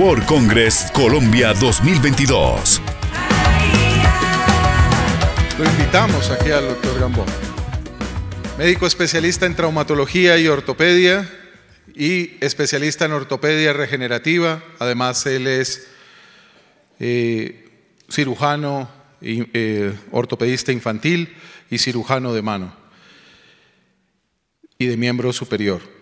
World Congress Colombia 2022. Lo invitamos aquí al doctor Gambón, médico especialista en traumatología y ortopedia y especialista en ortopedia regenerativa. Además, él es cirujano, ortopedista infantil y cirujano de mano y de miembro superior.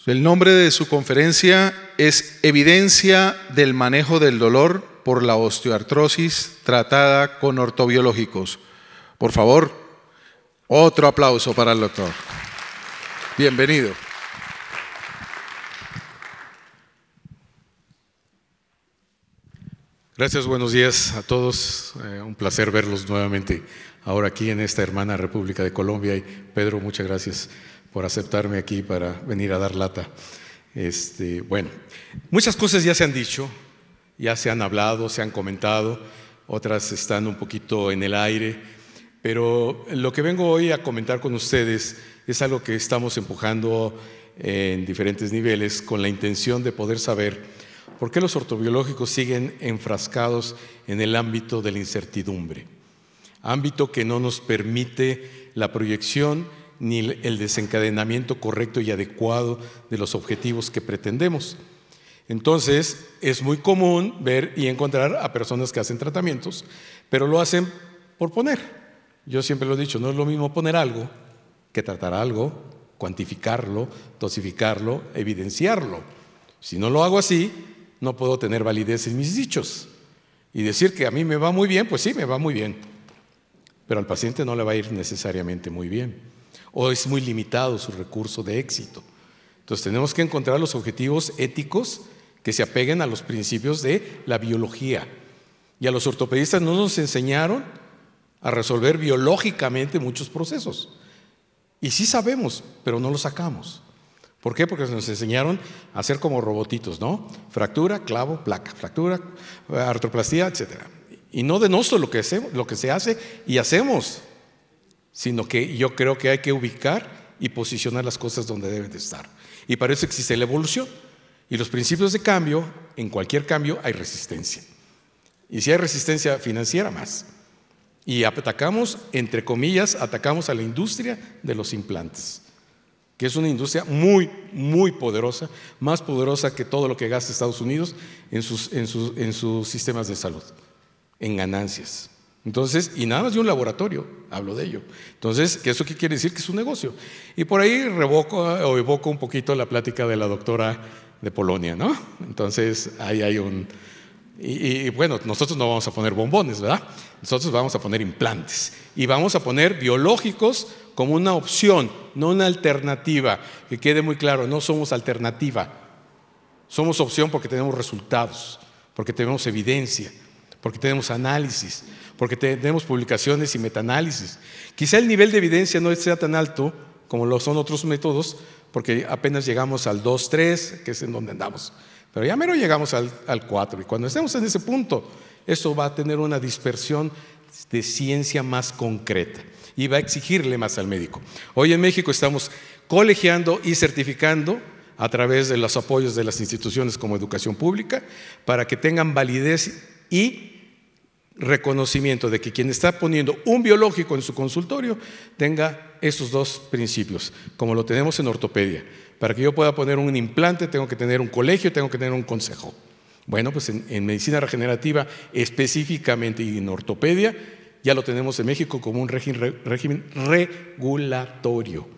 El nombre de su conferencia es Evidencia del manejo del dolor por la osteoartrosis tratada con ortobiológicos. Por favor, otro aplauso para el doctor. Bienvenido. Gracias, buenos días a todos. Un placer verlos nuevamente ahora aquí en esta hermana República de Colombia. Y Pedro, muchas gracias por aceptarme aquí para venir a dar lata. Bueno, muchas cosas ya se han dicho, ya se han hablado, se han comentado, otras están un poquito en el aire, pero lo que vengo hoy a comentar con ustedes es algo que estamos empujando en diferentes niveles con la intención de poder saber por qué los ortobiológicos siguen enfrascados en el ámbito de la incertidumbre, ámbito que no nos permite la proyección ni el desencadenamiento correcto y adecuado de los objetivos que pretendemos. Entonces, es muy común ver y encontrar a personas que hacen tratamientos, pero lo hacen por poner. Yo siempre lo he dicho, no es lo mismo poner algo que tratar algo, cuantificarlo, dosificarlo, evidenciarlo. Si no lo hago así, no puedo tener validez en mis dichos. Y decir que a mí me va muy bien, pues sí, me va muy bien, pero al paciente no le va a ir necesariamente muy bien, o es muy limitado su recurso de éxito. Entonces tenemos que encontrar los objetivos éticos que se apeguen a los principios de la biología. Y a los ortopedistas no nos enseñaron a resolver biológicamente muchos procesos. Y sí sabemos, pero no los sacamos. ¿Por qué? Porque nos enseñaron a hacer como robotitos, ¿no? Fractura, clavo, placa, fractura, artroplastía, etc. Y no denosto lo que se hace y hacemos, sino que yo creo que hay que ubicar y posicionar las cosas donde deben de estar. Y para eso existe la evolución. Y los principios de cambio, en cualquier cambio hay resistencia. Y si hay resistencia financiera, más. Y atacamos, entre comillas, atacamos a la industria de los implantes, que es una industria muy, muy poderosa, más poderosa que todo lo que gasta Estados Unidos en sus sistemas de salud, en ganancias. Entonces, y nada más de un laboratorio, hablo de ello. Entonces, ¿eso qué quiere decir? Que es un negocio. Y por ahí evoco un poquito la plática de la doctora de Polonia, ¿no? Entonces, ahí hay un... Y bueno, nosotros no vamos a poner bombones, ¿verdad? Nosotros vamos a poner implantes. Y vamos a poner biológicos como una opción, no una alternativa. Que quede muy claro, no somos alternativa. Somos opción porque tenemos resultados, porque tenemos evidencia, porque tenemos análisis, porque tenemos publicaciones y metaanálisis. Quizá el nivel de evidencia no sea tan alto como lo son otros métodos, porque apenas llegamos al 2, 3, que es en donde andamos. Pero ya mero llegamos al 4, y cuando estemos en ese punto, eso va a tener una dispersión de ciencia más concreta y va a exigirle más al médico. Hoy en México estamos colegiando y certificando a través de los apoyos de las instituciones como educación pública para que tengan validez y reconocimiento de que quien está poniendo un biológico en su consultorio tenga esos dos principios, como lo tenemos en ortopedia. Para que yo pueda poner un implante tengo que tener un colegio, tengo que tener un consejo. Bueno, pues en medicina regenerativa específicamente y en ortopedia ya lo tenemos en México como un régimen regulatorio.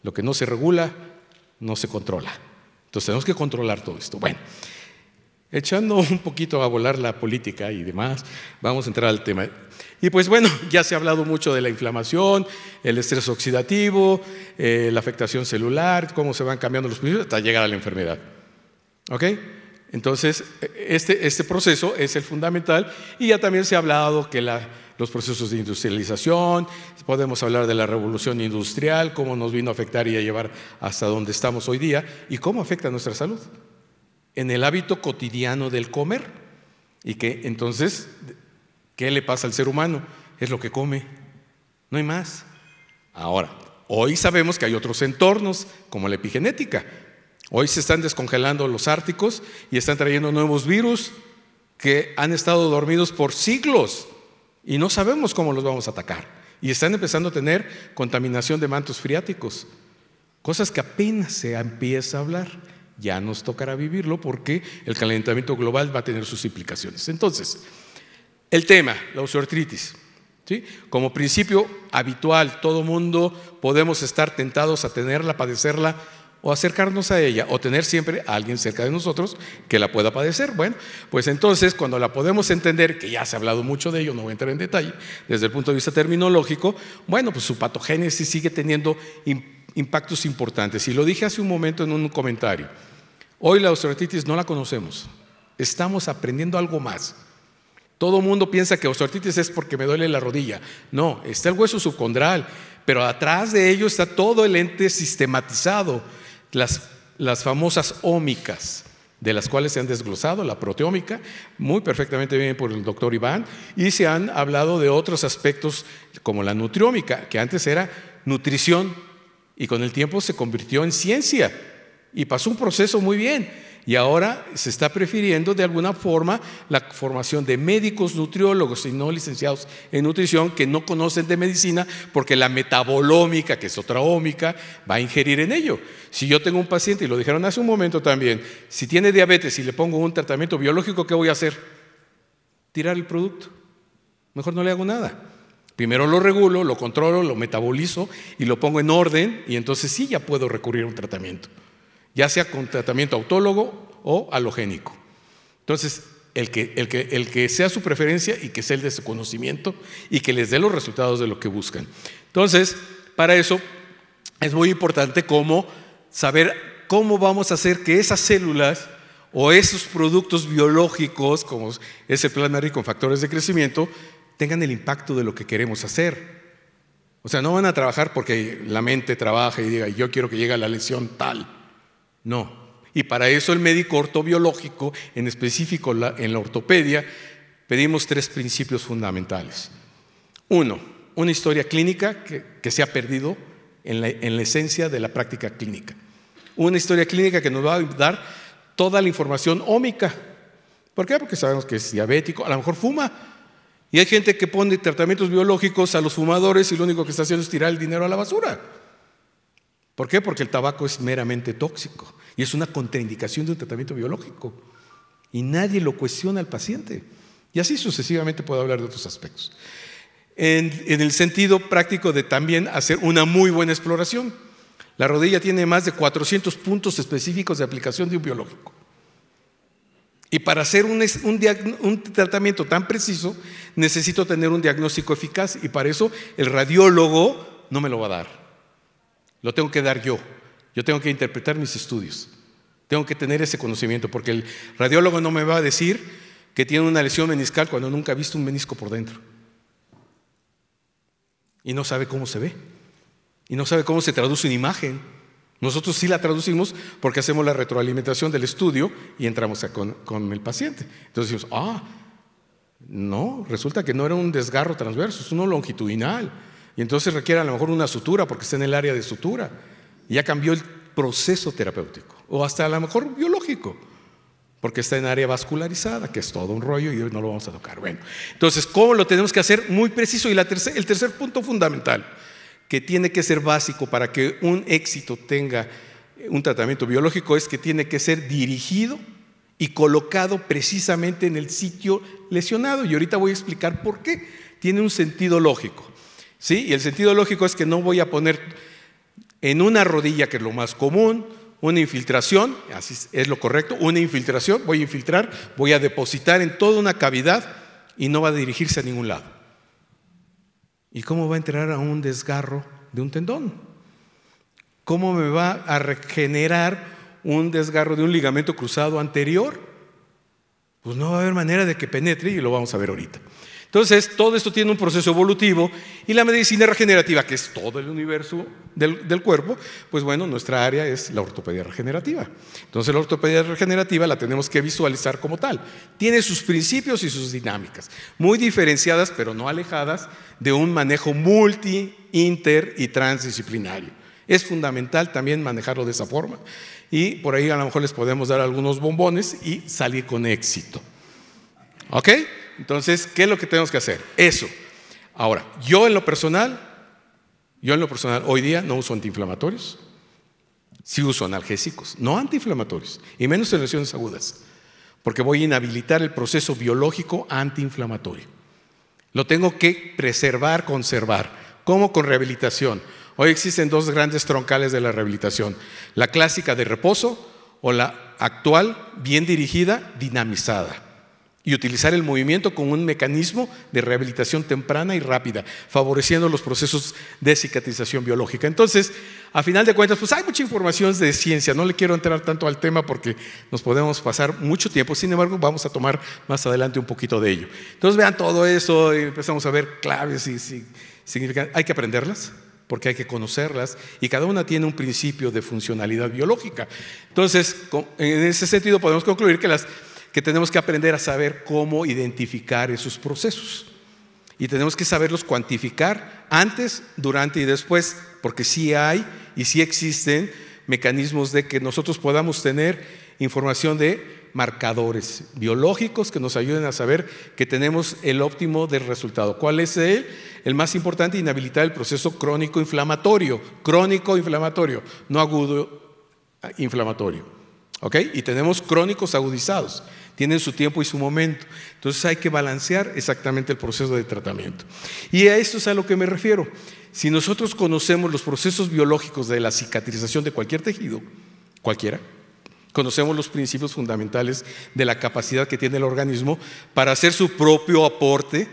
Lo que no se regula no se controla. Entonces tenemos que controlar todo esto. Bueno, echando un poquito a volar la política y demás, vamos a entrar al tema. Y pues bueno, ya se ha hablado mucho de la inflamación, el estrés oxidativo, la afectación celular, cómo se van cambiando los principios hasta llegar a la enfermedad. ¿Ok? Entonces, este proceso es el fundamental, y ya también se ha hablado que los procesos de industrialización, podemos hablar de la revolución industrial, cómo nos vino a afectar y a llevar hasta donde estamos hoy día, y cómo afecta a nuestra salud en el hábito cotidiano del comer. Y que entonces, ¿qué le pasa al ser humano? Es lo que come, no hay más. Ahora, hoy sabemos que hay otros entornos, como la epigenética. Hoy se están descongelando los árticos y están trayendo nuevos virus que han estado dormidos por siglos y no sabemos cómo los vamos a atacar. Y están empezando a tener contaminación de mantos freáticos, cosas que apenas se empieza a hablar. Ya nos tocará vivirlo porque el calentamiento global va a tener sus implicaciones. Entonces, el tema, la osteoartritis, ¿sí? Como principio habitual, todo mundo podemos estar tentados a tenerla, padecerla o acercarnos a ella, o tener siempre a alguien cerca de nosotros que la pueda padecer. Bueno, pues entonces cuando la podemos entender, que ya se ha hablado mucho de ello, no voy a entrar en detalle, desde el punto de vista terminológico, bueno, pues su patogénesis sigue teniendo impactos importantes. Y lo dije hace un momento en un comentario. Hoy la osteoartritis no la conocemos, estamos aprendiendo algo más. Todo el mundo piensa que osteoartritis es porque me duele la rodilla. No, está el hueso subcondral, pero atrás de ello está todo el ente sistematizado, las famosas ómicas, de las cuales se han desglosado, la proteómica, muy perfectamente bien por el doctor Iván, y se han hablado de otros aspectos como la nutriómica, que antes era nutrición, y con el tiempo se convirtió en ciencia, y pasó un proceso muy bien. Y ahora se está prefiriendo de alguna forma la formación de médicos nutriólogos y no licenciados en nutrición que no conocen de medicina, porque la metabolómica, que es otra ómica, va a ingerir en ello. Si yo tengo un paciente, y lo dijeron hace un momento también, si tiene diabetes y le pongo un tratamiento biológico, ¿qué voy a hacer? Tirar el producto. Mejor no le hago nada. Primero lo regulo, lo controlo, lo metabolizo y lo pongo en orden, y entonces sí ya puedo recurrir a un tratamiento, ya sea con tratamiento autólogo o halogénico. Entonces, el que sea su preferencia y que sea el de su conocimiento y que les dé los resultados de lo que buscan. Entonces, para eso es muy importante saber cómo vamos a hacer que esas células o esos productos biológicos, como es el Plasma con factores de crecimiento, tengan el impacto de lo que queremos hacer. O sea, no van a trabajar porque la mente trabaja y diga, yo quiero que llegue a la lesión tal. No, y para eso el médico ortobiológico, en específico en la ortopedia, pedimos 3 principios fundamentales. Uno, una historia clínica que se ha perdido en la esencia de la práctica clínica. Una historia clínica que nos va a dar toda la información ómica. ¿Por qué? Porque sabemos que es diabético, a lo mejor fuma. Y hay gente que pone tratamientos biológicos a los fumadores y lo único que está haciendo es tirar el dinero a la basura. ¿Por qué? Porque el tabaco es meramente tóxico y es una contraindicación de un tratamiento biológico y nadie lo cuestiona al paciente. Y así sucesivamente puedo hablar de otros aspectos. En el sentido práctico de también hacer una muy buena exploración. La rodilla tiene más de 400 puntos específicos de aplicación de un biológico. Y para hacer un tratamiento tan preciso, necesito tener un diagnóstico eficaz y para eso el radiólogo no me lo va a dar. Lo tengo que dar yo. Yo tengo que interpretar mis estudios. Tengo que tener ese conocimiento porque el radiólogo no me va a decir que tiene una lesión meniscal cuando nunca ha visto un menisco por dentro. Y no sabe cómo se ve. Y no sabe cómo se traduce una imagen. Nosotros sí la traducimos porque hacemos la retroalimentación del estudio y entramos con el paciente. Entonces decimos, no, resulta que no era un desgarro transverso, es uno longitudinal. Y entonces requiere a lo mejor una sutura porque está en el área de sutura. Y ya cambió el proceso terapéutico. O hasta a lo mejor biológico, porque está en área vascularizada, que es todo un rollo y hoy no lo vamos a tocar. Bueno, entonces, ¿cómo lo tenemos que hacer? Muy preciso. Y el tercer punto fundamental, que tiene que ser básico para que un éxito tenga un tratamiento biológico, es que tiene que ser dirigido y colocado precisamente en el sitio lesionado. Y ahorita voy a explicar por qué. Tiene un sentido lógico. ¿Sí? Y el sentido lógico es que no voy a poner en una rodilla, que es lo más común, una infiltración, así es lo correcto, una infiltración, voy a infiltrar, voy a depositar en toda una cavidad y no va a dirigirse a ningún lado. ¿Y cómo va a entrar a un desgarro de un tendón? ¿Cómo me va a regenerar un desgarro de un ligamento cruzado anterior? Pues no va a haber manera de que penetre y lo vamos a ver ahorita. Entonces, todo esto tiene un proceso evolutivo y la medicina regenerativa, que es todo el universo del cuerpo, pues bueno, nuestra área es la ortopedia regenerativa. Entonces, la ortopedia regenerativa la tenemos que visualizar como tal. Tiene sus principios y sus dinámicas, muy diferenciadas, pero no alejadas de un manejo multi, inter y transdisciplinario. Es fundamental también manejarlo de esa forma y por ahí a lo mejor les podemos dar algunos bombones y salir con éxito. ¿Ok? Entonces, ¿qué es lo que tenemos que hacer? Eso. Ahora, yo en lo personal, hoy día no uso antiinflamatorios, sí uso analgésicos, no antiinflamatorios, y menos en lesiones agudas, porque voy a inhabilitar el proceso biológico antiinflamatorio. Lo tengo que preservar, conservar. ¿Cómo? Con rehabilitación. Hoy existen dos grandes troncales de la rehabilitación, la clásica de reposo o la actual, bien dirigida, dinamizada. Y utilizar el movimiento como un mecanismo de rehabilitación temprana y rápida, favoreciendo los procesos de cicatrización biológica. Entonces, a final de cuentas, pues hay mucha información de ciencia, no le quiero entrar tanto al tema porque nos podemos pasar mucho tiempo, sin embargo, vamos a tomar más adelante un poquito de ello. Entonces, vean todo eso y empezamos a ver claves y significan, hay que aprenderlas, porque hay que conocerlas, y cada una tiene un principio de funcionalidad biológica. Entonces, en ese sentido podemos concluir que tenemos que aprender a saber cómo identificar esos procesos. Y tenemos que saberlos cuantificar antes, durante y después, porque sí hay y sí existen mecanismos de que nosotros podamos tener información de marcadores biológicos que nos ayuden a saber que tenemos el óptimo del resultado. ¿Cuál es el más importante? Inhabilitar el proceso crónico inflamatorio, no agudo inflamatorio. ¿Ok? Y tenemos crónicos agudizados, tienen su tiempo y su momento. Entonces hay que balancear exactamente el proceso de tratamiento. Y a esto es a lo que me refiero. Si nosotros conocemos los procesos biológicos de la cicatrización de cualquier tejido, cualquiera, conocemos los principios fundamentales de la capacidad que tiene el organismo para hacer su propio aporte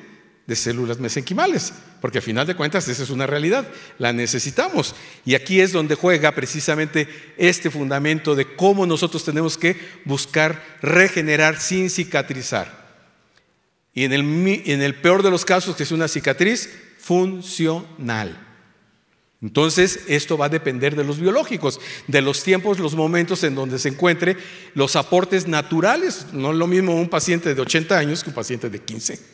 de células mesenquimales, porque a final de cuentas esa es una realidad, la necesitamos. Y aquí es donde juega precisamente este fundamento de cómo nosotros tenemos que buscar regenerar sin cicatrizar. Y en el peor de los casos, que es una cicatriz funcional. Entonces, esto va a depender de los biológicos, de los tiempos, los momentos en donde se encuentre, los aportes naturales. No es lo mismo un paciente de 80 años que un paciente de 15.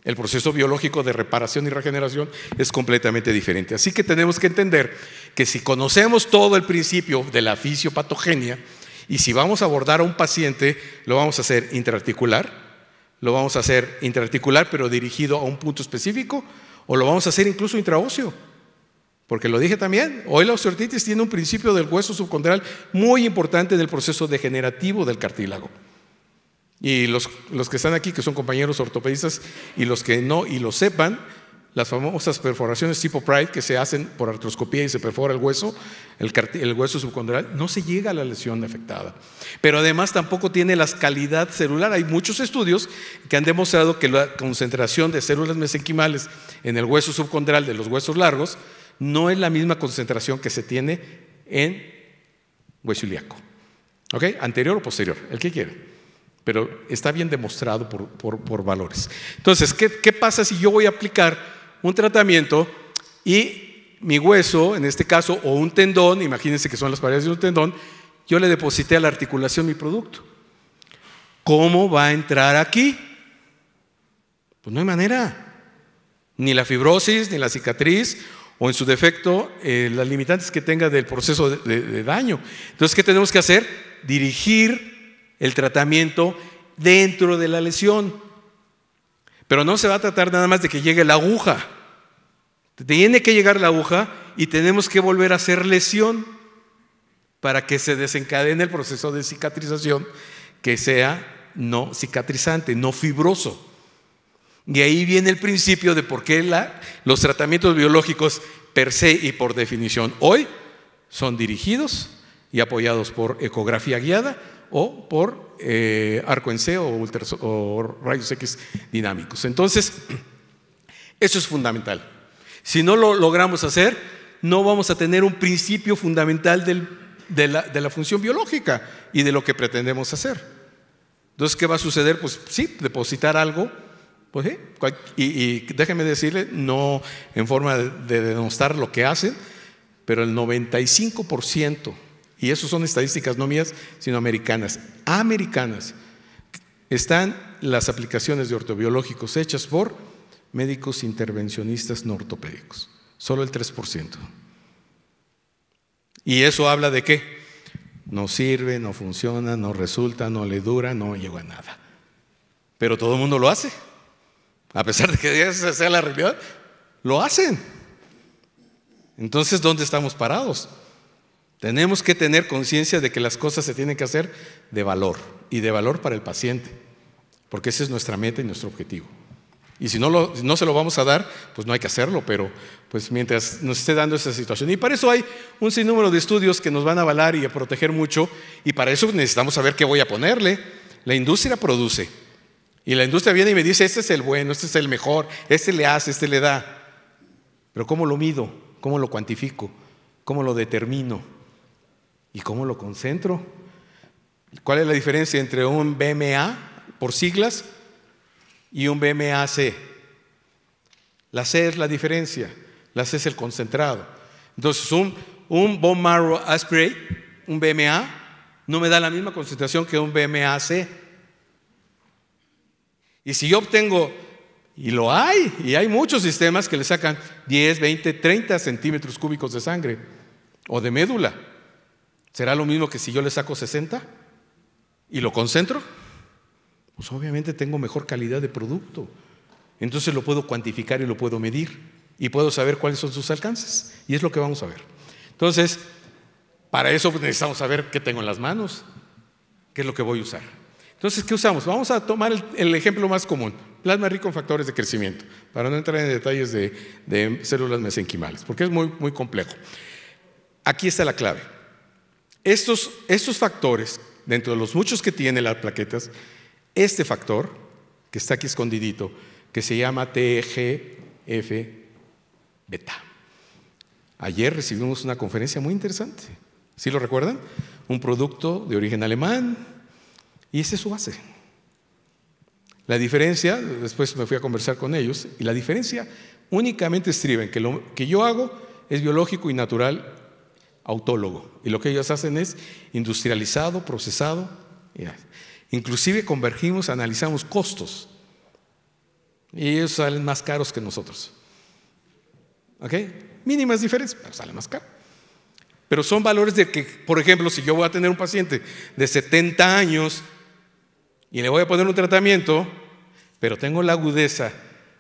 El proceso biológico de reparación y regeneración es completamente diferente. Así que tenemos que entender que si conocemos todo el principio de la fisiopatogenia y si vamos a abordar a un paciente, lo vamos a hacer intraarticular, pero dirigido a un punto específico, o lo vamos a hacer incluso intraóseo. Porque lo dije también, hoy la osteoartritis tiene un principio del hueso subcondral muy importante en el proceso degenerativo del cartílago. Y los que están aquí, que son compañeros ortopedistas, y los que no y lo sepan, las famosas perforaciones tipo Pride que se hacen por artroscopía y se perfora el hueso, el hueso subcondral, no se llega a la lesión afectada. Pero además tampoco tiene la calidad celular. Hay muchos estudios que han demostrado que la concentración de células mesenquimales en el hueso subcondral de los huesos largos no es la misma concentración que se tiene en hueso ilíaco. ¿Ok? Anterior o posterior, el que quiera. Pero está bien demostrado por valores. Entonces, ¿qué pasa si yo voy a aplicar un tratamiento y mi hueso, en este caso, o un tendón, imagínense que son las paredes de un tendón, yo le deposité a la articulación mi producto? ¿Cómo va a entrar aquí? Pues no hay manera. Ni la fibrosis, ni la cicatriz, o en su defecto, las limitantes que tenga del proceso de daño. Entonces, ¿qué tenemos que hacer? Dirigir el tratamiento dentro de la lesión. Pero no se va a tratar nada más de que llegue la aguja. Tiene que llegar la aguja y tenemos que volver a hacer lesión para que se desencadene el proceso de cicatrización que sea no cicatrizante, no fibroso. Y ahí viene el principio de por qué los tratamientos biológicos per se y por definición hoy son dirigidos y apoyados por ecografía guiada o por arco en C o rayos X dinámicos. Entonces, eso es fundamental. Si no lo logramos hacer, no vamos a tener un principio fundamental de la función biológica y de lo que pretendemos hacer. Entonces, ¿qué va a suceder? Pues sí, depositar algo, pues, ¿sí? Y déjenme decirle, no en forma de denostar lo que hacen, pero el 95%, y eso son estadísticas no mías, sino americanas, están las aplicaciones de ortobiológicos hechas por médicos intervencionistas no ortopédicos, solo el 3%. ¿Y eso habla de qué? No sirve, no funciona, no resulta, no le dura, no llega a nada. Pero todo el mundo lo hace. A pesar de que esa sea la realidad, lo hacen. Entonces, ¿dónde estamos parados? Tenemos que tener conciencia de que las cosas se tienen que hacer de valor, y de valor para el paciente, porque esa es nuestra meta y nuestro objetivo. Y si no se lo vamos a dar, pues no hay que hacerlo, pero pues mientras nos esté dando esa situación. Y para eso hay un sinnúmero de estudios que nos van a avalar y a proteger mucho, y para eso necesitamos saber qué voy a ponerle. La industria produce, y la industria viene y me dice, este es el bueno, este es el mejor, este le hace, este le da. Pero ¿cómo lo mido? ¿Cómo lo cuantifico? ¿Cómo lo determino? ¿Y cómo lo concentro? ¿Cuál es la diferencia entre un BMA, por siglas, y un BMAC? La C es la diferencia, la C es el concentrado. Entonces, un bone marrow aspirate, un BMA, no me da la misma concentración que un BMAC. Y si yo obtengo, y hay muchos sistemas que le sacan 10, 20, 30 centímetros cúbicos de sangre o de médula, ¿será lo mismo que si yo le saco 60 y lo concentro? Pues obviamente tengo mejor calidad de producto. Entonces lo puedo cuantificar y lo puedo medir y puedo saber cuáles son sus alcances. Y es lo que vamos a ver. Entonces, para eso necesitamos saber qué tengo en las manos, qué es lo que voy a usar. Entonces, ¿qué usamos? Vamos a tomar el ejemplo más común, plasma rico en factores de crecimiento, para no entrar en detalles de células mesenquimales, porque es muy, muy complejo. Aquí está la clave. Estos factores, dentro de los muchos que tiene las plaquetas, este factor, que está aquí escondidito, que se llama TGF-beta. Ayer recibimos una conferencia muy interesante. ¿Sí lo recuerdan? Un producto de origen alemán, y esa es su base. La diferencia, después me fui a conversar con ellos, y la diferencia únicamente estriba en que lo que yo hago es biológico y natural, autólogo, y lo que ellos hacen es industrializado, procesado. Inclusive convergimos, analizamos costos, y ellos salen más caros que nosotros. ¿Ok? Mínimas diferencias, pero sale más caro. Pero son valores de que, por ejemplo, si yo voy a tener un paciente de 70 años y le voy a poner un tratamiento, pero tengo la agudeza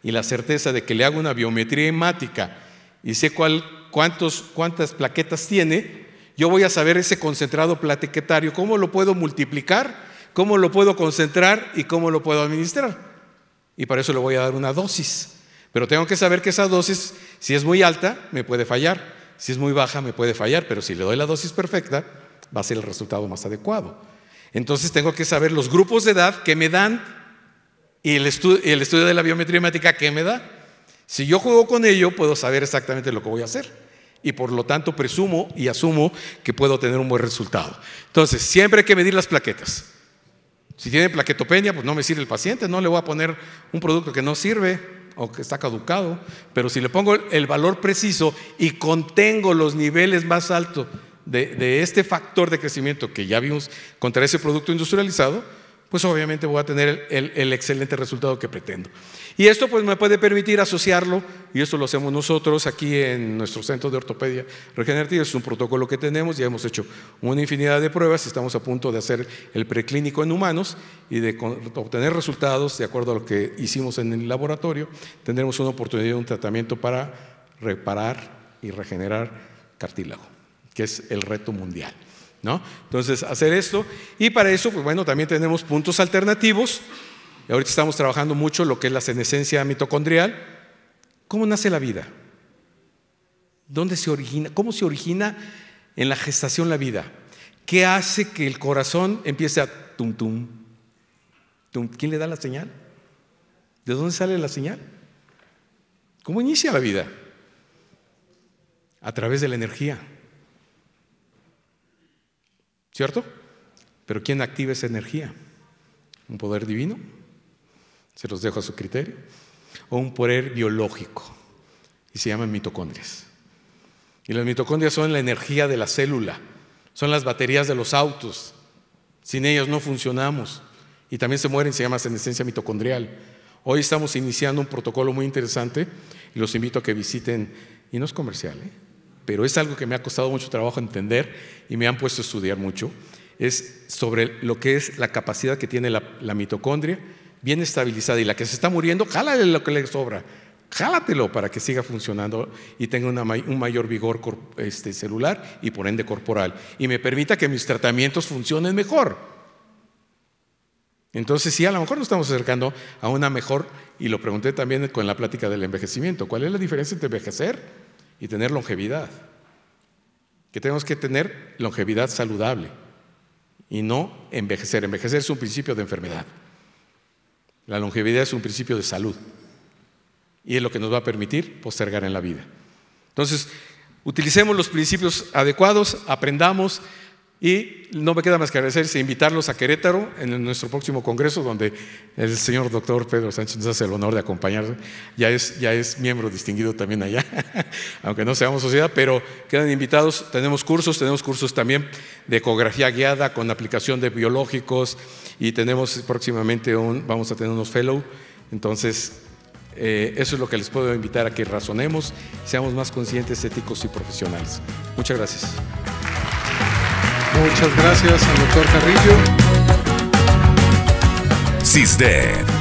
y la certeza de que le hago una biometría hemática y sé cuántas plaquetas tiene, yo voy a saber ese concentrado plaquetario, cómo lo puedo multiplicar, cómo lo puedo concentrar y cómo lo puedo administrar. Y para eso le voy a dar una dosis. Pero tengo que saber que esa dosis, si es muy alta, me puede fallar. Si es muy baja, me puede fallar. Pero si le doy la dosis perfecta, va a ser el resultado más adecuado. Entonces tengo que saber los grupos de edad que me dan y el estudio de la biometría hemática que me da. Si yo juego con ello, puedo saber exactamente lo que voy a hacer. Y por lo tanto presumo y asumo que puedo tener un buen resultado. Entonces, siempre hay que medir las plaquetas. Si tiene plaquetopenia, pues no me sirve el paciente, no le voy a poner un producto que no sirve o que está caducado, pero si le pongo el valor preciso y contengo los niveles más altos de este factor de crecimiento que ya vimos contra ese producto industrializado, pues obviamente voy a tener el excelente resultado que pretendo. Y esto pues me puede permitir asociarlo, y esto lo hacemos nosotros aquí en nuestro Centro de Ortopedia Regenerativa. Es un protocolo que tenemos, ya hemos hecho una infinidad de pruebas, estamos a punto de hacer el preclínico en humanos y de obtener resultados de acuerdo a lo que hicimos en el laboratorio. Tendremos una oportunidad de un tratamiento para reparar y regenerar cartílago, que es el reto mundial, ¿no? Entonces, hacer esto, y para eso, pues bueno, también tenemos puntos alternativos. Y ahorita estamos trabajando mucho lo que es la senescencia mitocondrial. ¿Cómo nace la vida? ¿Dónde se origina? ¿Cómo se origina en la gestación la vida? ¿Qué hace que el corazón empiece a tum tum? ¿Quién le da la señal? ¿De dónde sale la señal? ¿Cómo inicia la vida? A través de la energía. ¿Cierto? Pero ¿quién activa esa energía? ¿Un poder divino? Se los dejo a su criterio. O un poder biológico, y se llaman mitocondrias. Y las mitocondrias son la energía de la célula, son las baterías de los autos. Sin ellas no funcionamos. Y también se mueren, se llama senescencia mitocondrial. Hoy estamos iniciando un protocolo muy interesante y los invito a que visiten, y no es comercial, pero es algo que me ha costado mucho trabajo entender y me han puesto a estudiar mucho, es sobre lo que es la capacidad que tiene la mitocondria bien estabilizada, y la que se está muriendo, jálale lo que le sobra, jálatelo para que siga funcionando y tenga un mayor vigor celular y por ende corporal, y me permita que mis tratamientos funcionen mejor. Entonces sí, a lo mejor nos estamos acercando a una mejor, y lo pregunté también con la plática del envejecimiento, ¿cuál es la diferencia entre envejecer y tener longevidad? Que tenemos que tener longevidad saludable y no envejecer. Envejecer es un principio de enfermedad. La longevidad es un principio de salud y es lo que nos va a permitir postergar en la vida. Entonces, utilicemos los principios adecuados, aprendamos, y no me queda más que agradecerles e invitarlos a Querétaro en nuestro próximo congreso, donde el señor doctor Pedro Sánchez nos hace el honor de acompañarnos. Ya es miembro distinguido también allá, aunque no seamos sociedad, pero quedan invitados. Tenemos cursos también de ecografía guiada con aplicación de biológicos, y tenemos próximamente vamos a tener unos fellow. Entonces, eso es lo que les puedo invitar, a que razonemos, seamos más conscientes, éticos y profesionales. Muchas gracias. Muchas gracias al doctor Carrillo. CISDED.